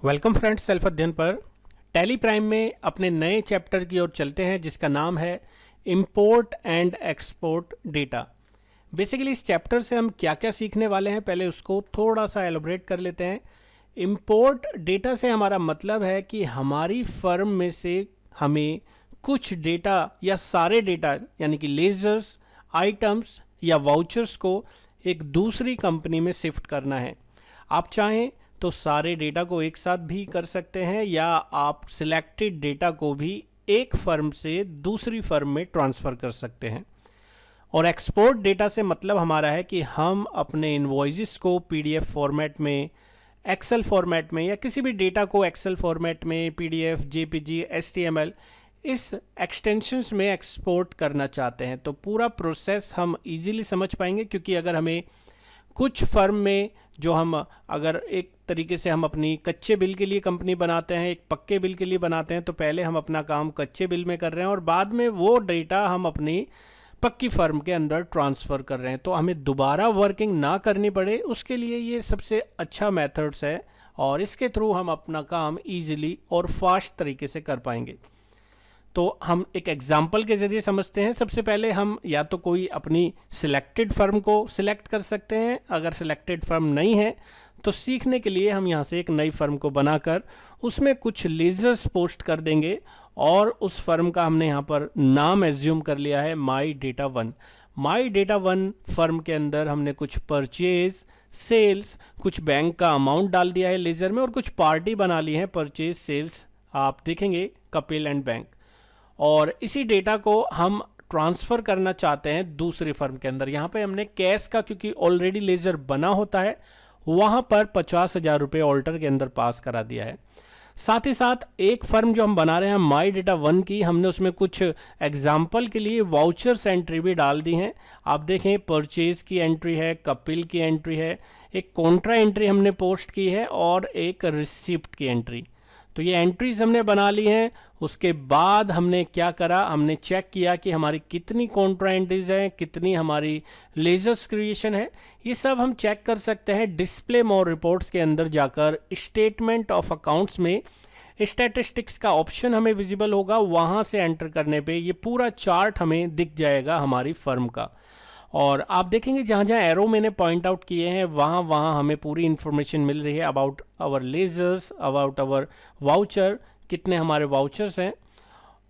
Welcome friends, self अध्ययन पर tally prime में अपने नए चैप्टर की ओर चलते हैं जिसका नाम है import and export data. Basically इस चैप्टर से हम क्या क्या सीखने वाले हैं पहले उसको थोड़ा सा एलोबरेट कर लेते हैं। इंपोर्ट डेटा से हमारा मतलब है कि हमारी फर्म में से हमें कुछ डेटा या सारे डेटा यानी कि लेजर्स, आइटम्स या वाउचर्स को एक दूसरी कंपनी में शिफ्ट करना है। आप चाहें तो सारे डेटा को एक साथ भी कर सकते हैं या आप सिलेक्टेड डेटा को भी एक फर्म से दूसरी फर्म में ट्रांसफ़र कर सकते हैं। और एक्सपोर्ट डेटा से मतलब हमारा है कि हम अपने इनवॉइसेस को पीडीएफ फॉर्मेट में, एक्सेल फॉर्मेट में या किसी भी डेटा को एक्सेल फॉर्मेट में, पीडीएफ, जेपीजी, एचटीएमएल इस एक्सटेंशंस में एक्सपोर्ट करना चाहते हैं। तो पूरा प्रोसेस हम इजीली समझ पाएंगे, क्योंकि अगर हमें कुछ फर्म में जो हम अगर एक तरीके से हम अपनी कच्चे बिल के लिए कंपनी बनाते हैं, एक पक्के बिल के लिए बनाते हैं, तो पहले हम अपना काम कच्चे बिल में कर रहे हैं और बाद में वो डेटा हम अपनी पक्की फर्म के अंदर ट्रांसफ़र कर रहे हैं। तो हमें दोबारा वर्किंग ना करनी पड़े, उसके लिए ये सबसे अच्छा मेथड्स है और इसके थ्रू हम अपना काम ईजिली और फास्ट तरीके से कर पाएंगे। तो हम एक एग्जाम्पल के ज़रिए समझते हैं। सबसे पहले हम या तो कोई अपनी सिलेक्टेड फर्म को सिलेक्ट कर सकते हैं, अगर सिलेक्टेड फर्म नहीं है तो सीखने के लिए हम यहाँ से एक नई फर्म को बनाकर उसमें कुछ लेजर्स पोस्ट कर देंगे और उस फर्म का हमने यहाँ पर नाम एज्यूम कर लिया है my data one. My data one firm के अंदर हमने कुछ परचेज, सेल्स, कुछ बैंक का अमाउंट डाल दिया है लेजर में और कुछ पार्टी बना ली है, परचेज, सेल्स, आप देखेंगे कपिल एंड बैंक। और इसी डेटा को हम ट्रांसफ़र करना चाहते हैं दूसरी फर्म के अंदर। यहाँ पे हमने कैश का, क्योंकि ऑलरेडी लेजर बना होता है, वहाँ पर 50,000 रुपये ऑल्टर के अंदर पास करा दिया है। साथ ही साथ एक फर्म जो हम बना रहे हैं माई डेटा वन की, हमने उसमें कुछ एग्जाम्पल के लिए वाउचर्स एंट्री भी डाल दी हैं। आप देखें परचेज की एंट्री है, कपिल की एंट्री है, एक कॉन्ट्रा एंट्री हमने पोस्ट की है और एक रिसिप्ट की एंट्री। तो ये एंट्रीज हमने बना ली हैं। उसके बाद हमने क्या करा, हमने चेक किया कि हमारी कितनी कॉन्ट्रा एंट्रीज हैं, कितनी हमारी लेजर्स क्रिएशन है। ये सब हम चेक कर सकते हैं डिस्प्ले मोर रिपोर्ट्स के अंदर जाकर। स्टेटमेंट ऑफ अकाउंट्स में स्टैटिस्टिक्स का ऑप्शन हमें विजिबल होगा, वहाँ से एंटर करने पे ये पूरा चार्ट हमें दिख जाएगा हमारी फर्म का। और आप देखेंगे जहाँ जहाँ एरो मैंने पॉइंट आउट किए हैं वहाँ वहाँ हमें पूरी इन्फॉर्मेशन मिल रही है about our ledgers, about our voucher, कितने हमारे वाउचर्स हैं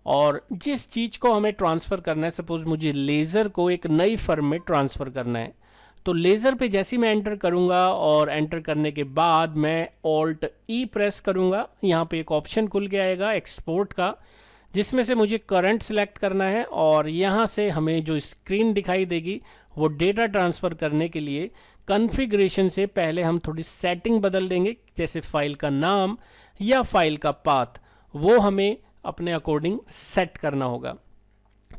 और जिस चीज़ को हमें ट्रांसफ़र करना है। सपोज़ मुझे लेज़र को एक नई फर्म में ट्रांसफ़र करना है, तो लेज़र पे जैसे ही मैं एंटर करूँगा और एंटर करने के बाद मैं ऑल्ट ई प्रेस करूँगा, यहाँ पे एक ऑप्शन खुल के आएगा एक्सपोर्ट का, जिसमें से मुझे करंट सिलेक्ट करना है और यहाँ से हमें जो स्क्रीन दिखाई देगी वो डेटा ट्रांसफ़र करने के लिए कॉन्फ़िगरेशन से पहले हम थोड़ी सेटिंग बदल देंगे, जैसे फाइल का नाम या फाइल का पाथ, वो हमें अपने अकॉर्डिंग सेट करना होगा।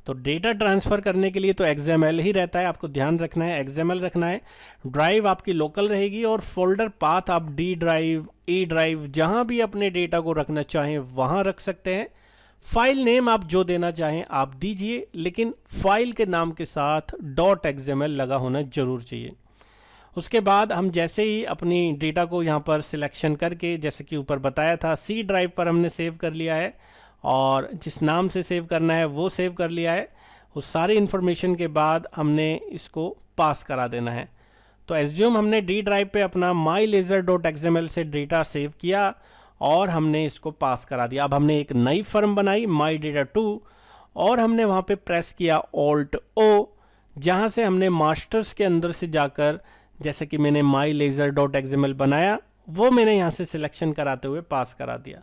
तो डेटा ट्रांसफ़र करने के लिए तो XML ही रहता है, आपको ध्यान रखना है XML रखना है। ड्राइव आपकी लोकल रहेगी और फोल्डर पाथ आप D ड्राइव, E ड्राइव, जहाँ भी अपने डेटा को रखना चाहें वहाँ रख सकते हैं। फाइल नेम आप जो देना चाहें आप दीजिए, लेकिन फाइल के नाम के साथ .xml लगा होना जरूर चाहिए। उसके बाद हम जैसे ही अपनी डेटा को यहाँ पर सिलेक्शन करके, जैसे कि ऊपर बताया था, C ड्राइव पर हमने सेव कर लिया है और जिस नाम से सेव करना है वो सेव कर लिया है। उस सारी इन्फॉर्मेशन के बाद हमने इसको पास करा देना है। तो एज्यूम हमने D ड्राइव पे अपना mylaser.xml से डेटा सेव किया और हमने इसको पास करा दिया। अब हमने एक नई फर्म बनाई माई डेटा टू और हमने वहाँ पे प्रेस किया ऑल्ट ओ, जहाँ से हमने मास्टर्स के अंदर से जाकर, जैसे कि मैंने mylaser.xml बनाया, वो मैंने यहाँ से सिलेक्शन कराते हुए पास करा दिया।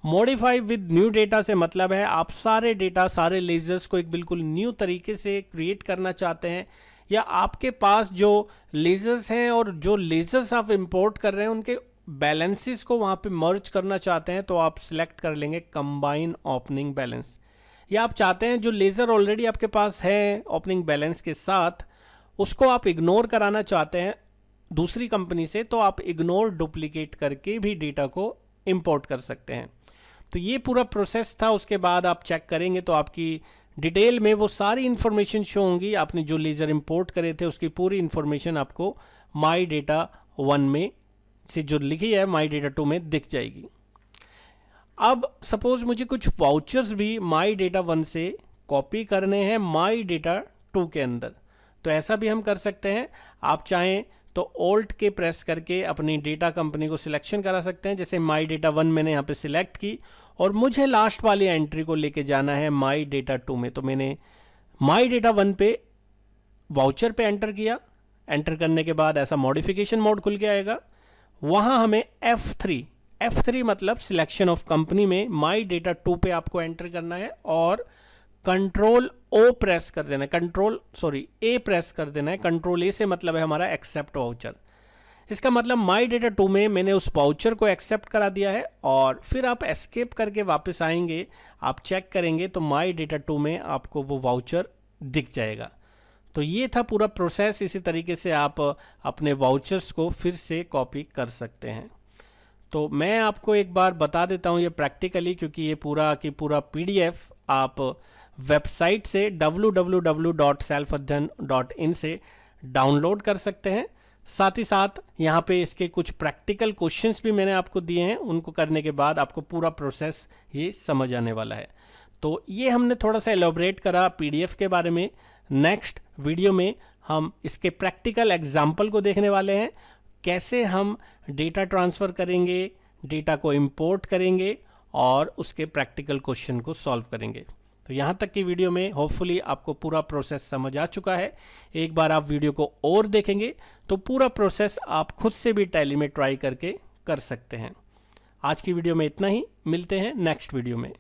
मॉडिफाई विद न्यू डेटा से मतलब है आप सारे डेटा, सारे लेजर्स को एक बिल्कुल न्यू तरीके से क्रिएट करना चाहते हैं, या आपके पास जो लेजर्स हैं और जो लेजर्स आप इंपोर्ट कर रहे हैं उनके बैलेंसेस को वहाँ पे मर्ज करना चाहते हैं, तो आप सिलेक्ट कर लेंगे कंबाइन ओपनिंग बैलेंस। या आप चाहते हैं जो लेज़र ऑलरेडी आपके पास है ओपनिंग बैलेंस के साथ, उसको आप इग्नोर कराना चाहते हैं दूसरी कंपनी से, तो आप इग्नोर डुप्लीकेट करके भी डेटा को इंपोर्ट कर सकते हैं। तो ये पूरा प्रोसेस था। उसके बाद आप चेक करेंगे तो आपकी डिटेल में वो सारी इन्फॉर्मेशन शो होंगी। आपने जो लेज़र इंपोर्ट करे थे उसकी पूरी इन्फॉर्मेशन आपको माई डेटा वन में से जो लिखी है माई डेटा 2 में दिख जाएगी। अब सपोज मुझे कुछ वाउचर्स भी माई डेटा 1 से कॉपी करने हैं माई डेटा 2 के अंदर, तो ऐसा भी हम कर सकते हैं। आप चाहें तो ऑल्ट के प्रेस करके अपनी डेटा कंपनी को सिलेक्शन करा सकते हैं। जैसे माई डेटा 1 मैंने यहाँ पे सिलेक्ट की और मुझे लास्ट वाली एंट्री को लेके जाना है माई डेटा 2 में, तो मैंने माई डेटा 1 पे वाउचर पे एंटर किया। एंटर करने के बाद ऐसा मॉडिफिकेशन मोड खुल के आएगा, वहाँ हमें F3 मतलब सिलेक्शन ऑफ कंपनी में माई डेटा 2 पे आपको एंटर करना है और कंट्रोल ए प्रेस कर देना है। कंट्रोल ए से मतलब है हमारा एक्सेप्ट वाउचर। इसका मतलब माई डेटा 2 में मैंने उस वाउचर को एक्सेप्ट करा दिया है और फिर आप एस्केप करके वापस आएंगे, आप चेक करेंगे तो माई डेटा 2 में आपको वो वाउचर दिख जाएगा। तो ये था पूरा प्रोसेस। इसी तरीके से आप अपने वाउचर्स को फिर से कॉपी कर सकते हैं। तो मैं आपको एक बार बता देता हूँ ये प्रैक्टिकली, क्योंकि ये पूरा की पूरा PDF आप वेबसाइट से www.selfadhyan.in से डाउनलोड कर सकते हैं। साथ ही साथ यहाँ पे इसके कुछ प्रैक्टिकल क्वेश्चंस भी मैंने आपको दिए हैं, उनको करने के बाद आपको पूरा प्रोसेस ये समझ आने वाला है। तो ये हमने थोड़ा सा एलोबरेट करा PDF के बारे में। नेक्स्ट वीडियो में हम इसके प्रैक्टिकल एग्जाम्पल को देखने वाले हैं, कैसे हम डेटा ट्रांसफ़र करेंगे, डेटा को इंपोर्ट करेंगे और उसके प्रैक्टिकल क्वेश्चन को सॉल्व करेंगे। तो यहाँ तक की वीडियो में होपफुली आपको पूरा प्रोसेस समझ आ चुका है। एक बार आप वीडियो को और देखेंगे तो पूरा प्रोसेस आप खुद से भी टैली में ट्राई करके कर सकते हैं। आज की वीडियो में इतना ही, मिलते हैं नेक्स्ट वीडियो में।